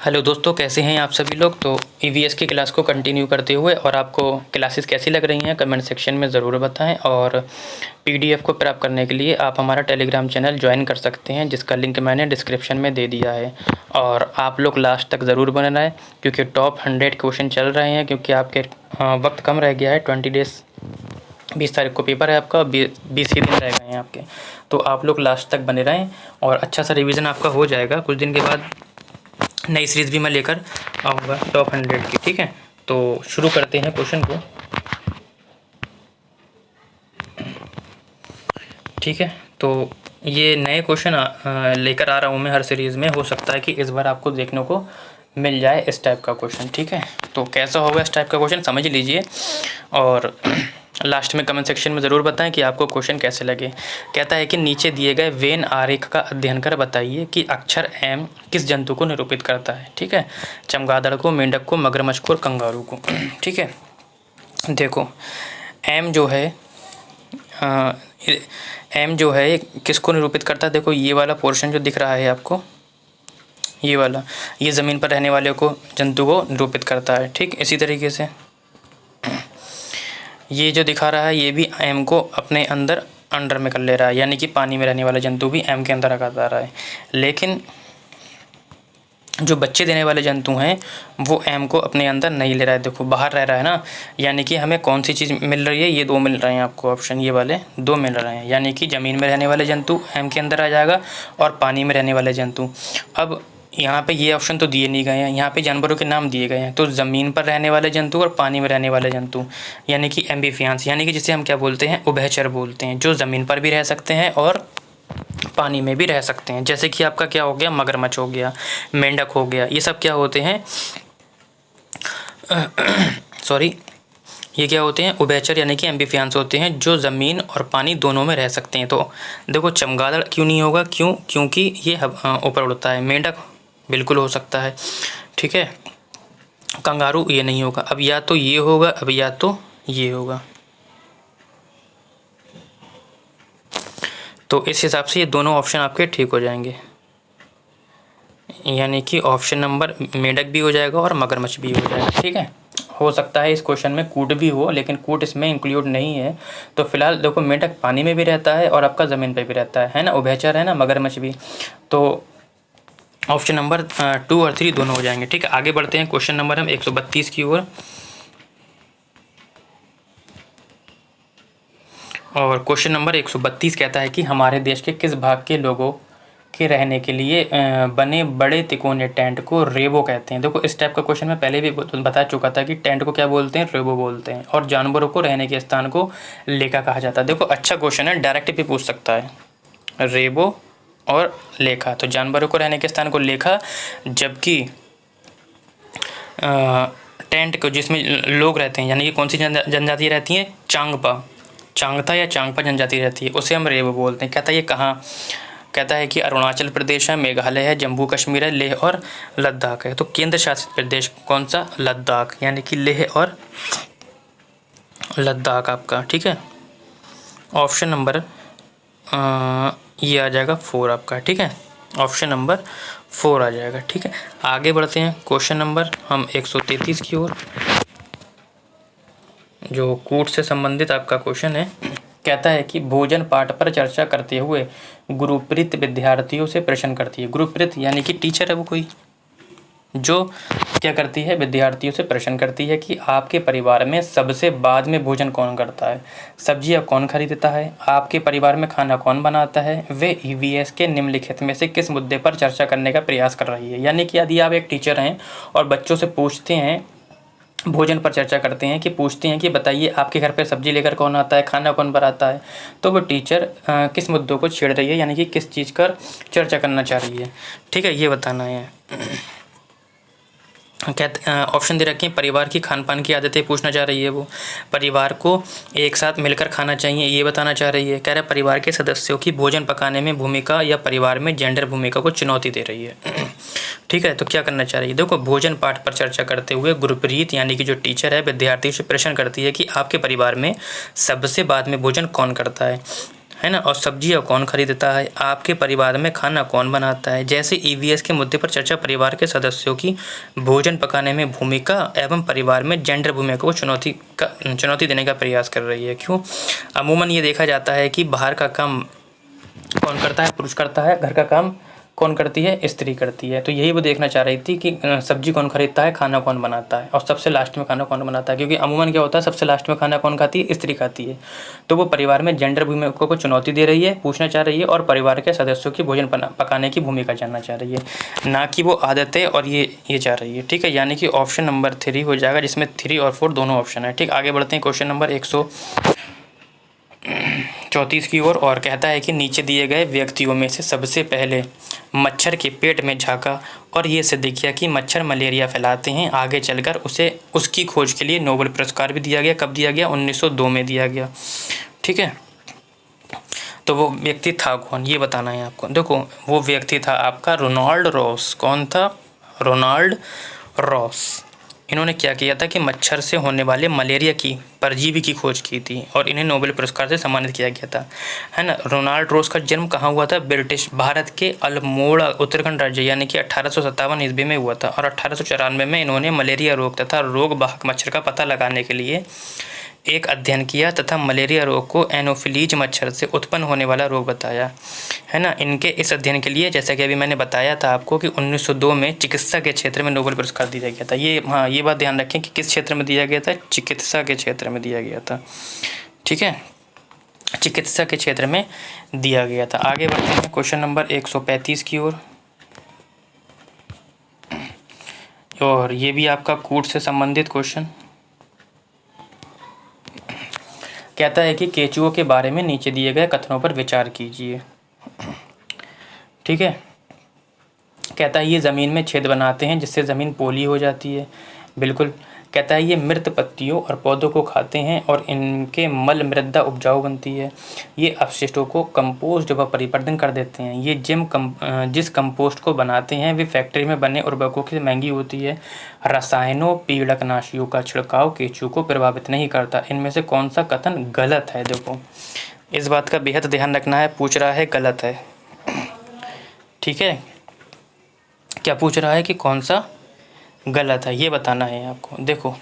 Hello दोस्तों, कैसे हैं आप सभी लोग। तो ईवीएस की क्लास को कंटिन्यू करते हुए और आपको क्लासेस कैसी लग रही हैं कमेंट सेक्शन में ज़रूर बताएं। और पीडीएफ को प्राप्त करने के लिए आप हमारा टेलीग्राम चैनल ज्वाइन कर सकते हैं, जिसका लिंक मैंने डिस्क्रिप्शन में दे दिया है। और आप लोग लास्ट तक ज़रूर बने रहें, क्योंकि टॉप 100 क्वेश्चन चल रहे हैं। क्योंकि आपके वक्त कम रह गया है, 20 डेज़, 20 तारीख को पेपर है आपका, 20 ही दिन रह गए हैं आपके। तो आप लोग लास्ट तक बने रहें और अच्छा सा रिवीजन आपका हो जाएगा। कुछ दिन के बाद नई सीरीज़ भी मैं लेकर आऊँगा टॉप 100 की, ठीक है। तो शुरू करते हैं क्वेश्चन को, ठीक है। तो ये नए क्वेश्चन लेकर आ रहा हूँ मैं हर सीरीज़ में। हो सकता है कि इस बार आपको देखने को मिल जाए इस टाइप का क्वेश्चन, ठीक है। तो कैसा होगा इस टाइप का क्वेश्चन समझ लीजिए और लास्ट में कमेंट सेक्शन में ज़रूर बताएं कि आपको क्वेश्चन कैसे लगे। कहता है कि नीचे दिए गए वेन आरेख का अध्ययन कर बताइए कि अक्षर एम किस जंतु को निरूपित करता है, ठीक है। चमगादड़ को, मेंढक को, मगरमच्छ को और कंगारू को, ठीक है। देखो एम जो है किसको निरूपित करता है। देखो ये वाला पोर्शन जो दिख रहा है आपको, ये वाला, ये ज़मीन पर रहने वाले को, जंतु को निरूपित करता है, ठीक। इसी तरीके से ये जो दिखा रहा है ये भी एम को अपने अंडर में कर ले रहा है, यानी कि पानी में रहने वाला जंतु भी एम के अंदर रखा जा रहा है। लेकिन जो बच्चे देने वाले जंतु हैं वो एम को अपने अंदर नहीं ले रहा है। देखो बाहर रह रहा है ना, यानी कि हमें कौन सी चीज़ मिल रही है, ये दो मिल रहे हैं आपको ऑप्शन, ये वाले दो मिल रहे हैं। यानी कि ज़मीन में रहने वाले जंतु एम के अंदर आ जाएगा और पानी में रहने वाले जंतु। अब यहाँ पे ये ऑप्शन तो दिए नहीं गए हैं, यहाँ पे जानवरों के नाम दिए गए हैं। तो ज़मीन पर रहने वाले जंतु और पानी में रहने वाले जंतु, यानी कि एम्फीबियंस, यानी कि जिसे हम क्या बोलते हैं, उभयचर बोलते हैं, जो ज़मीन पर भी रह सकते हैं और पानी में भी रह सकते हैं। जैसे कि आपका क्या हो गया, मगरमच्छ हो गया, मेंढक हो गया, ये सब क्या होते हैं सॉरी, ये क्या होते हैं, उभयचर यानी कि एम्फीबियंस होते हैं, जो ज़मीन और पानी दोनों में रह सकते हैं। तो देखो चमगादड़ क्यों नहीं होगा, क्योंकि ये ऊपर उड़ता है। मेंढक बिल्कुल हो सकता है, ठीक है। कंगारू ये नहीं होगा। अब या तो ये होगा, अब या तो ये होगा। तो इस हिसाब से ये दोनों ऑप्शन आपके ठीक हो जाएंगे, यानी कि ऑप्शन नंबर मेंढक भी हो जाएगा और मगरमच्छ भी हो जाएगा, ठीक है। हो सकता है इस क्वेश्चन में कूट भी हो, लेकिन कूट इसमें इंक्लूड नहीं है। तो फिलहाल देखो मेंढक पानी में भी रहता है और आपका ज़मीन पे भी रहता है ना, उभयचर है ना, मगरमच्छ भी। तो ऑप्शन नंबर 2 और 3 दोनों हो जाएंगे, ठीक है। आगे बढ़ते हैं क्वेश्चन नंबर हम 132 की ओर। और क्वेश्चन नंबर 132 कहता है कि हमारे देश के किस भाग के लोगों के रहने के लिए बने बड़े तिकोने टेंट को रेबो कहते हैं। देखो इस टाइप का क्वेश्चन मैं पहले भी बता चुका था कि टेंट को क्या बोलते हैं, रेबो बोलते हैं। और जानवरों को रहने के स्थान को लेखा कहा जाता है। देखो अच्छा क्वेश्चन है, डायरेक्ट भी पूछ सकता है, रेबो और लेखा। तो जानवरों को रहने के स्थान को लेखा, जबकि टेंट को जिसमें लोग रहते हैं, यानी कि कौन सी जनजाति रहती हैं, चांगता या चांगपा जनजाति रहती है, उसे हम रेबो बोलते हैं। कहता है ये कहाँ, कहता है कि अरुणाचल प्रदेश है, मेघालय है, जम्मू कश्मीर है, लेह और लद्दाख है। तो केंद्र शासित प्रदेश कौन सा, लद्दाख, यानी कि लेह और लद्दाख आपका, ठीक है। ऑप्शन नंबर ये आ जाएगा 4 आपका, ठीक है। ऑप्शन नंबर 4 आ जाएगा, ठीक है। आगे बढ़ते हैं क्वेश्चन नंबर हम 133 की ओर, जो कूट से संबंधित आपका क्वेश्चन है। कहता है कि भोजन पाठ पर चर्चा करते हुए गुरुप्रीत विद्यार्थियों से प्रश्न करती है। गुरुप्रीत यानी कि टीचर है वो कोई, जो क्या करती है, विद्यार्थियों से प्रश्न करती है कि आपके परिवार में सबसे बाद में भोजन कौन करता है, सब्जियां कौन खरीदता है, आपके परिवार में खाना कौन बनाता है, वे ईवीएस के निम्नलिखित में से किस मुद्दे पर चर्चा करने का प्रयास कर रही है। यानी कि यदि आप एक टीचर हैं और बच्चों से पूछते हैं, भोजन पर चर्चा करते हैं, कि पूछते हैं कि बताइए आपके घर पे सब्जी लेकर कौन आता है, खाना कौन बनाता है, तो वो टीचर किस मुद्दों को छेड़ रही है, यानी कि किस चीज़ का चर्चा करना चाह रही है, ठीक है, ये बताना है। ऑप्शन दे रखे हैं, परिवार की खान पान की आदतें पूछना चाह रही है वो, परिवार को एक साथ मिलकर खाना चाहिए ये बताना चाह रही है, कह रहा है परिवार के सदस्यों की भोजन पकाने में भूमिका या परिवार में जेंडर भूमिका को चुनौती दे रही है, ठीक है। तो क्या करना चाह रही है, देखो भोजन पाठ पर चर्चा करते हुए गुरप्रीत यानी कि जो टीचर है विद्यार्थियों से प्रश्न करती है कि आपके परिवार में सबसे बाद में भोजन कौन करता है ना, और सब्जियां कौन खरीदता है, आपके परिवार में खाना कौन बनाता है, जैसे ईवीएस के मुद्दे पर चर्चा परिवार के सदस्यों की भोजन पकाने में भूमिका एवं परिवार में जेंडर भूमिका को चुनौती देने का प्रयास कर रही है। क्यों? अमूमन ये देखा जाता है कि बाहर का काम कौन करता है, पुरुष करता है, घर का काम कौन करती है, स्त्री करती है। तो यही वो देखना चाह रही थी कि सब्जी कौन खरीदता है, खाना कौन बनाता है, और सबसे लास्ट में खाना कौन बनाता है, क्योंकि अमूमन क्या होता है, सबसे लास्ट में खाना कौन खाती है, स्त्री खाती है। तो वो परिवार में जेंडर भूमिका को चुनौती दे रही है, पूछना चाह रही है, और परिवार के सदस्यों की भोजन पकाने की भूमिका जानना चाह रही है, ना कि वो आदतें और ये चाह रही है। ठीक है, यानी कि ऑप्शन नंबर 3 हो जाएगा, जिसमें 3 और 4 दोनों ऑप्शन है। ठीक, आगे बढ़ते हैं क्वेश्चन नंबर 134 की ओर, और कहता है कि नीचे दिए गए व्यक्तियों में से सबसे पहले मच्छर के पेट में झाँका और ये सिद्ध किया कि मच्छर मलेरिया फैलाते हैं। आगे चलकर उसे उसकी खोज के लिए नोबेल पुरस्कार भी दिया गया। कब दिया गया? 1902 में दिया गया। ठीक है, तो वो व्यक्ति था कौन, ये बताना है आपको। देखो, वो व्यक्ति था आपका रोनाल्ड रॉस। कौन था? Ronald Ross. इन्होंने क्या किया था कि मच्छर से होने वाले मलेरिया की परजीवी की खोज की थी, और इन्हें नोबेल पुरस्कार से सम्मानित किया गया था, है ना। रोनाल्ड रॉस का जन्म कहाँ हुआ था? ब्रिटिश भारत के अल्मोड़ा उत्तराखंड राज्य, यानी कि 1857 ईस्वी में हुआ था। और 1894 में इन्होंने मलेरिया रोग तथा रोग वाहक मच्छर का पता लगाने के लिए एक अध्ययन किया तथा मलेरिया रोग को एनोफिलीज मच्छर से उत्पन्न होने वाला रोग बताया, है ना। इनके इस अध्ययन के लिए, जैसा कि अभी मैंने बताया था आपको, कि 1902 में चिकित्सा के क्षेत्र में नोबेल पुरस्कार दिया गया था। ये बात ध्यान रखें कि किस क्षेत्र में दिया गया था? चिकित्सा के क्षेत्र में दिया गया था। ठीक है, चिकित्सा के क्षेत्र में दिया गया था। आगे बढ़ते हैं क्वेश्चन नंबर 135 की ओर, और ये भी आपका कूट से संबंधित क्वेश्चन। कहता है कि केचुओं के बारे में नीचे दिए गए कथनों पर विचार कीजिए। ठीक है, कहता है ये ज़मीन में छेद बनाते हैं जिससे ज़मीन पोली हो जाती है। बिल्कुल। कहता है ये मृत पत्तियों और पौधों को खाते हैं और इनके मल मृदा उपजाऊ बनती है। ये अपशिष्टों को कंपोस्ट व परिवर्तन कर देते हैं। ये जिस कंपोस्ट को बनाते हैं वे फैक्ट्री में बने उर्वरकों से महंगी होती है। रसायनों पीड़कनाशियों का छिड़काव केंचुओं को प्रभावित नहीं करता। इनमें से कौन सा कथन गलत है? देखो, इस बात का बेहद ध्यान रखना है। पूछ रहा है गलत है। ठीक है, क्या पूछ रहा है कि कौन सा गलत है, ये बताना है आपको। देखो,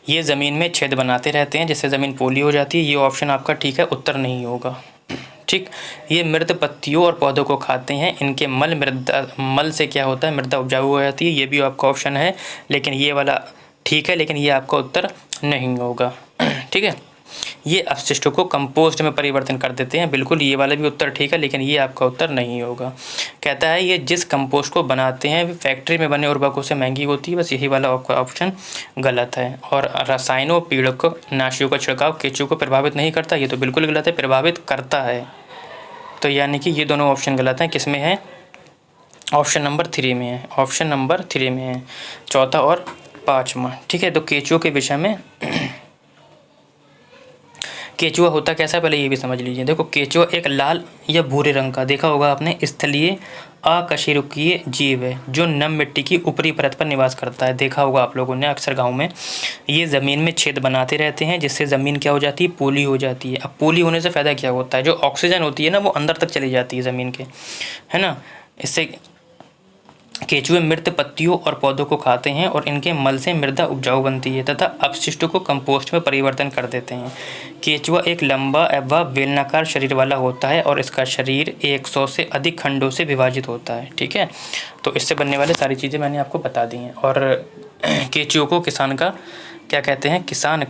ये ज़मीन में छेद बनाते रहते हैं जिससे ज़मीन पोली हो जाती है, ये ऑप्शन आपका ठीक है, उत्तर नहीं होगा। ठीक, ये मृत पत्तियों और पौधों को खाते हैं, इनके मल से क्या होता है? मृदा उपजाऊ हो जाती है, ये भी आपका ऑप्शन है, लेकिन ये वाला ठीक है, लेकिन ये आपका उत्तर नहीं होगा। ठीक है, ये अपशिष्टों को कंपोस्ट में परिवर्तन कर देते हैं। बिल्कुल, ये वाला भी उत्तर ठीक है, लेकिन ये आपका उत्तर नहीं होगा। कहता है ये जिस कंपोस्ट को बनाते हैं वे फैक्ट्री में बने उर्वरकों से महंगी होती है। बस यही वाला आपका ऑप्शन गलत है। और रसायनों पीड़कनाशियों का छिड़काव केंचुओं को प्रभावित नहीं करता, ये तो बिल्कुल गलत है, प्रभावित करता है। तो यानी कि ये दोनों ऑप्शन गलत हैं। किस में है? ऑप्शन नंबर 3 में है। ऑप्शन नंबर 3 में है, चौथा और पाँचवा। ठीक है, तो केंचुओं के विषय में केंचुआ होता कैसा है पहले ये भी समझ लीजिए। देखो, केंचुआ एक लाल या भूरे रंग का, देखा होगा आपने, स्थलीय अकशेरुकीय जीव है जो नम मिट्टी की ऊपरी परत पर निवास करता है। देखा होगा आप लोगों ने अक्सर गांव में। ये ज़मीन में छेद बनाते रहते हैं जिससे ज़मीन क्या हो जाती है? पोली हो जाती है। अब पोली होने से फ़ायदा क्या होता है? जो ऑक्सीजन होती है ना, वो अंदर तक चली जाती है ज़मीन के, है ना। इससे केंचुए मृत पत्तियों और पौधों को खाते हैं और इनके मल से मृदा उपजाऊ बनती है तथा अपशिष्टों को कंपोस्ट में परिवर्तन कर देते हैं। केंचुआ एक लंबा एवं बेलनाकार शरीर वाला होता है और इसका शरीर 100 से अधिक खंडों से विभाजित होता है। ठीक है, तो इससे बनने वाली सारी चीज़ें मैंने आपको बता दी हैं। और केंचुओं को किसान का क्या कहते हैं? किसान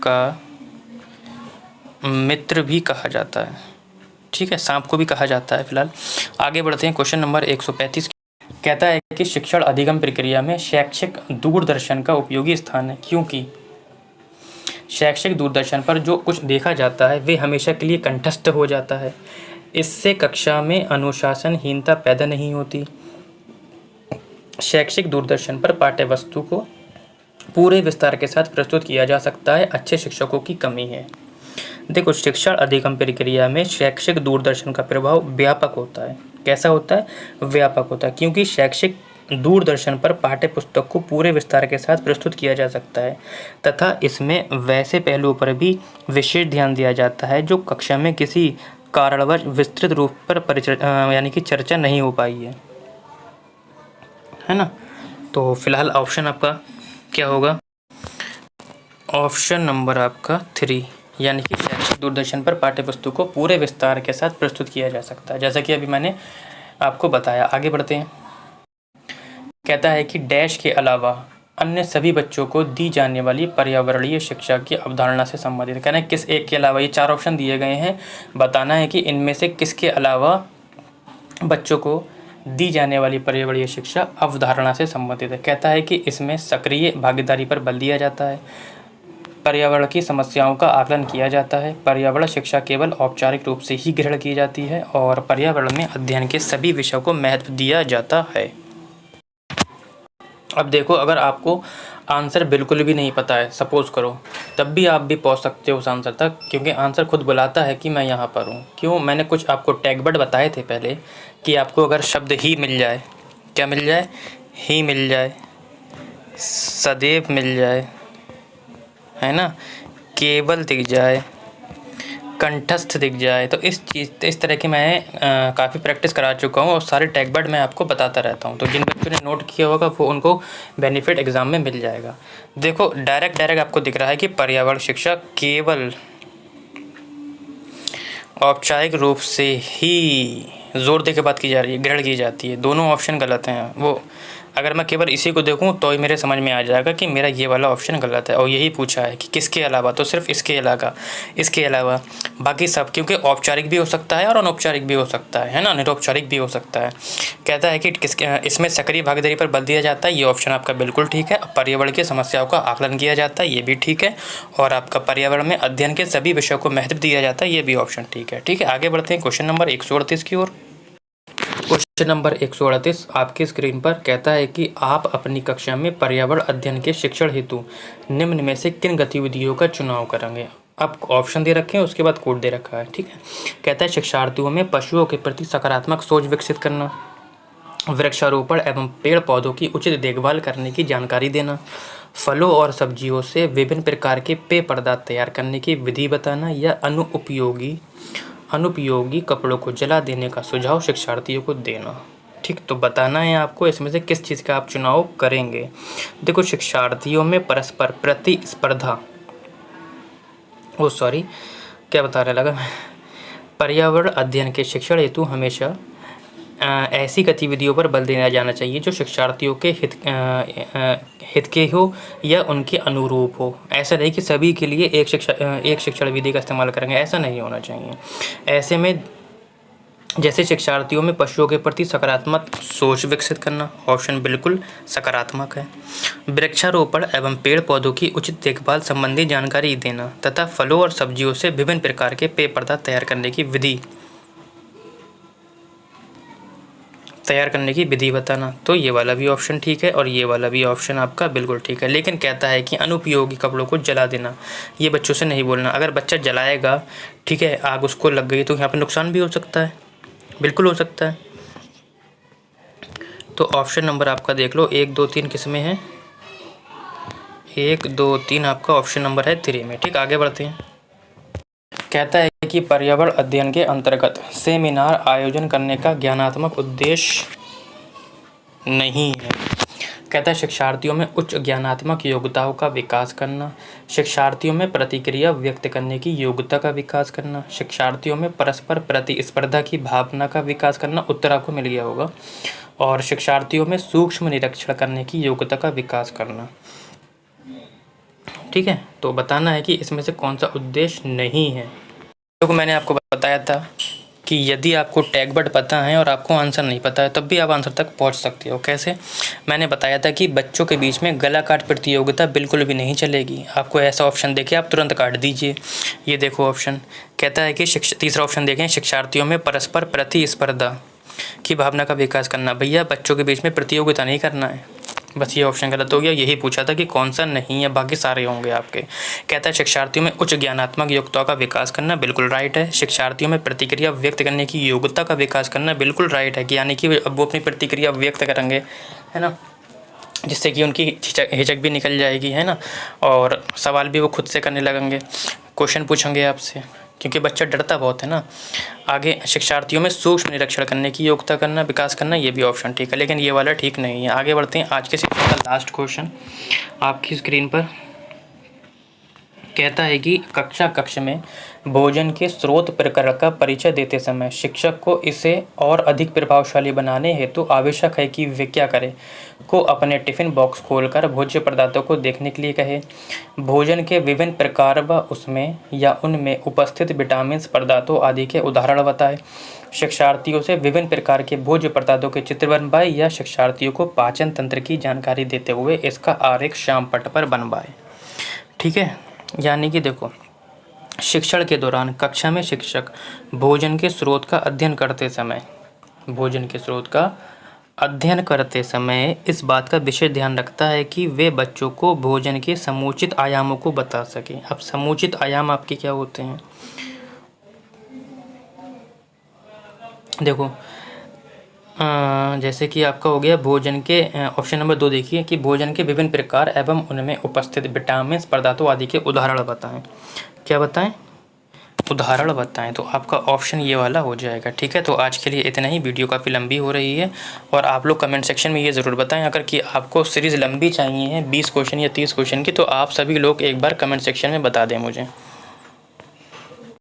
का मित्र भी कहा जाता है। ठीक है, सांप को भी कहा जाता है। फिलहाल आगे बढ़ते हैं क्वेश्चन नंबर 135। कहता है कि शिक्षण अधिगम प्रक्रिया में शैक्षिक दूरदर्शन का उपयोगी स्थान है, क्योंकि शैक्षिक दूरदर्शन पर जो कुछ देखा जाता है वे हमेशा के लिए कंठस्थ हो जाता है। इससे कक्षा में अनुशासनहीनता पैदा नहीं होती। शैक्षिक दूरदर्शन पर पाठ्य वस्तु को पूरे विस्तार के साथ प्रस्तुत किया जा सकता है। अच्छे शिक्षकों की कमी है। देखो, शिक्षण अधिगम प्रक्रिया में शैक्षिक दूरदर्शन का प्रभाव व्यापक होता है। कैसा होता है? व्यापक होता है, क्योंकि शैक्षिक दूरदर्शन पर पाठ्य पुस्तक को पूरे विस्तार के साथ प्रस्तुत किया जा सकता है तथा इसमें वैसे पहलुओं पर भी विशेष ध्यान दिया जाता है जो कक्षा में किसी कारणवश विस्तृत रूप पर यानी कि चर्चा नहीं हो पाई है ना। तो फिलहाल ऑप्शन आपका क्या होगा? ऑप्शन नंबर आपका 3 यानी कि शैक्षिक दूरदर्शन पर पाठ्यपुस्तक को पूरे विस्तार के साथ प्रस्तुत किया जा सकता है, जैसा कि अभी मैंने आपको बताया। आगे बढ़ते हैं। कहता है कि डैश के अलावा अन्य सभी बच्चों को दी जाने वाली पर्यावरणीय शिक्षा की अवधारणा से संबंधित। कहना है किस एक के अलावा, ये 4 ऑप्शन दिए गए हैं, बताना है कि इनमें से किसके अलावा बच्चों को दी जाने वाली पर्यावरणीय शिक्षा अवधारणा से संबंधित है। कहता है कि इसमें सक्रिय भागीदारी पर बल दिया जाता है, पर्यावरण की समस्याओं का आकलन किया जाता है, पर्यावरण शिक्षा केवल औपचारिक रूप से ही ग्रहण की जाती है और पर्यावरण में अध्ययन के सभी विषयों को महत्व दिया जाता है। अब देखो, अगर आपको आंसर बिल्कुल भी नहीं पता है सपोज़ करो, तब भी आप भी पहुंच सकते हो उस आंसर तक, क्योंकि आंसर खुद बुलाता है कि मैं यहाँ पर हूँ। क्यों? मैंने कुछ आपको टैगवर्ड बताए थे पहले कि आपको अगर शब्द ही मिल जाए, क्या मिल जाए? ही मिल जाए, सदैव मिल जाए, है ना, केवल दिख जाए, कंठस्थ दिख जाए, तो इस तरह की मैं काफ़ी प्रैक्टिस करा चुका हूँ और सारे टैगवर्ड मैं आपको बताता रहता हूँ। तो जिन बच्चों ने नोट किया होगा वो उनको बेनिफिट एग्ज़ाम में मिल जाएगा। देखो, डायरेक्ट आपको दिख रहा है कि पर्यावरण शिक्षा केवल औपचारिक रूप से ही जोर दे के बात की जा रही है, ग्रहण की जाती है। दोनों ऑप्शन गलत हैं। वो अगर मैं केवल इसी को देखूं तो ही मेरे समझ में आ जाएगा कि मेरा ये वाला ऑप्शन गलत है। और यही पूछा है कि किसके अलावा, तो सिर्फ इसके अलावा बाकी सब, क्योंकि औपचारिक भी हो सकता है और अनौपचारिक भी हो सकता है ना, निरौपचारिक भी हो सकता है। कहता है कि इसमें सक्रिय भागीदारी पर बल दिया जाता है, ये ऑप्शन आपका बिल्कुल ठीक है। पर्यावरण की समस्याओं का आकलन किया जाता है, ये भी ठीक है। और आपका पर्यावरण में अध्ययन के सभी विषयों को महत्व दिया जाता है, ये भी ऑप्शन ठीक है। ठीक है, आगे बढ़ते हैं क्वेश्चन नंबर 138 की ओर। क्वेश्चन नंबर 138 आपकी स्क्रीन पर कहता है कि आप अपनी कक्षा में पर्यावरण अध्ययन के शिक्षण हेतु निम्न में से किन गतिविधियों का चुनाव करेंगे। अब ऑप्शन दे रखे हैं, उसके बाद कोड दे रखा है। ठीक है, कहता है शिक्षार्थियों में पशुओं के प्रति सकारात्मक सोच विकसित करना, वृक्षारोपण एवं पेड़ पौधों की उचित देखभाल करने की जानकारी देना, फलों और सब्जियों से विभिन्न प्रकार के पेय पदार्थ तैयार करने की विधि बताना, या अनुपयोगी कपड़ों को जला देने का सुझाव शिक्षार्थियों को देना। ठीक, तो बताना है आपको इसमें से किस चीज़ का आप चुनाव करेंगे। देखो, शिक्षार्थियों में परस्पर प्रतिस्पर्धा, क्या बताने लगा, पर्यावरण अध्ययन के शिक्षण हेतु हमेशा ऐसी गतिविधियों पर बल दिया जाना चाहिए जो शिक्षार्थियों के हित के हो या उनके अनुरूप हो। ऐसा नहीं कि सभी के लिए एक शिक्षण विधि का इस्तेमाल करेंगे, ऐसा नहीं होना चाहिए। ऐसे में जैसे शिक्षार्थियों में पशुओं के प्रति सकारात्मक सोच विकसित करना, ऑप्शन बिल्कुल सकारात्मक है। वृक्षारोपण एवं पेड़ पौधों की उचित देखभाल संबंधी जानकारी देना तथा फलों और सब्जियों से विभिन्न प्रकार के पेय पदार्थ तैयार करने की विधि बताना, तो ये वाला भी ऑप्शन ठीक है और ये वाला भी ऑप्शन आपका बिल्कुल ठीक है। लेकिन कहता है कि अनुपयोगी कपड़ों को जला देना, ये बच्चों से नहीं बोलना। अगर बच्चा जलाएगा, ठीक है, आग उसको लग गई तो यहाँ पे नुकसान भी हो सकता है, बिल्कुल हो सकता है। तो ऑप्शन नंबर आपका देख लो, 1 2 3 किस में है? 1 2 3 आपका ऑप्शन नंबर है 3 में। ठीक, आगे बढ़ते हैं। कहता है कि पर्यावरण अध्ययन के अंतर्गत सेमिनार आयोजन करने का ज्ञानात्मक उद्देश्य नहीं है। कहता है शिक्षार्थियों में उच्च ज्ञानात्मक योग्यताओं का विकास करना, शिक्षार्थियों में प्रतिक्रिया व्यक्त करने की योग्यता का विकास करना, शिक्षार्थियों में परस्पर प्रतिस्पर्धा की भावना का विकास करना, उत्तर आपको मिल गया होगा, और शिक्षार्थियों में सूक्ष्म निरीक्षण करने की योग्यता का विकास करना। ठीक है, तो बताना है कि इसमें से कौन सा उद्देश्य नहीं है। तो मैंने आपको बताया था कि यदि आपको टैगवर्ड पता है और आपको आंसर नहीं पता है तब भी आप आंसर तक पहुंच सकते हो। कैसे? मैंने बताया था कि बच्चों के बीच में गला काट प्रतियोगिता बिल्कुल भी नहीं चलेगी। आपको ऐसा ऑप्शन देखे आप तुरंत काट दीजिए। ये देखो ऑप्शन कहता है कि तीसरा ऑप्शन देखें, शिक्षार्थियों में परस्पर प्रतिस्पर्धा की भावना का विकास करना। भैया, बच्चों के बीच में प्रतियोगिता नहीं करना है, बस ये ऑप्शन गलत हो गया। यही पूछा था कि कौन सा नहीं है, बाकी सारे होंगे आपके। कहता है शिक्षार्थियों में उच्च ज्ञानात्मक योग्यताओं का विकास करना, बिल्कुल राइट है। शिक्षार्थियों में प्रतिक्रिया व्यक्त करने की योग्यता का विकास करना, बिल्कुल राइट है कि यानी कि अब वो अपनी प्रतिक्रिया व्यक्त करेंगे, है ना, जिससे कि उनकी हिचक भी निकल जाएगी, है ना, और सवाल भी वो खुद से करने लगेंगे, क्वेश्चन पूछेंगे आपसे, क्योंकि बच्चा डरता बहुत है ना। आगे शिक्षार्थियों में सूक्ष्म निरीक्षण करने की योग्यता करना, विकास करना, ये भी ऑप्शन ठीक है, लेकिन ये वाला ठीक नहीं है। आगे बढ़ते हैं। आज के सेक्शन का लास्ट क्वेश्चन आपकी स्क्रीन पर कहता है कि कक्ष में भोजन के स्रोत प्रकार का परिचय देते समय शिक्षक को इसे और अधिक प्रभावशाली बनाने हेतु आवश्यक है कि वे क्या करें, को अपने टिफिन बॉक्स खोलकर भोज्य पदार्थों को देखने के लिए कहे, भोजन के विभिन्न प्रकार व उसमें या उनमें उपस्थित विटामिन पदार्थों आदि के उदाहरण बताए, शिक्षार्थियों से विभिन्न प्रकार के भोज्य पदार्थों के चित्र बनवाए, या शिक्षार्थियों को पाचन तंत्र की जानकारी देते हुए इसका आरेख श्यामपट्ट पर बनवाए। ठीक है, यानी कि देखो, शिक्षण के दौरान कक्षा में शिक्षक भोजन के स्रोत का अध्ययन करते समय इस बात का विशेष ध्यान रखता है कि वे बच्चों को भोजन के समुचित आयामों को बता सकें। अब समुचित आयाम आपके क्या होते हैं, देखो, जैसे कि आपका हो गया भोजन के ऑप्शन नंबर 2 देखिए कि भोजन के विभिन्न प्रकार एवं उनमें उपस्थित विटामिन पदार्थों आदि के उदाहरण बताएं। क्या बताएं, उदाहरण बताएं। तो आपका ऑप्शन ये वाला हो जाएगा। ठीक है, तो आज के लिए इतना ही। वीडियो काफ़ी लंबी हो रही है, और आप लोग कमेंट सेक्शन में ये ज़रूर बताएं अगर कि आपको सीरीज़ लंबी चाहिए है 20 क्वेश्चन या 30 क्वेश्चन की, तो आप सभी लोग एक बार कमेंट सेक्शन में बता दें मुझे।